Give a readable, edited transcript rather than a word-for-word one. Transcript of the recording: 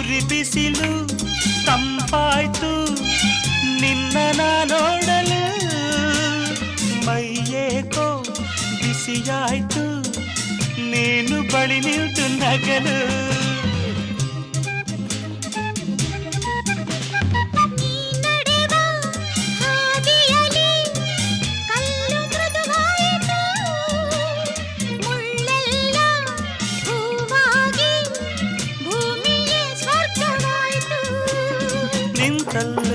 ಉರಿ ಬಿಸಿಲು ತಂಪಾಯ್ತು ನಿನ್ನ ನೋಡಲು ಮೈಯೇಕೋ ಬಿಸಿಯಾಯ್ತು ನೀನು ಬಳಿ ನಿಂತು ನಗಲು ನಿಂತಲ್ಲ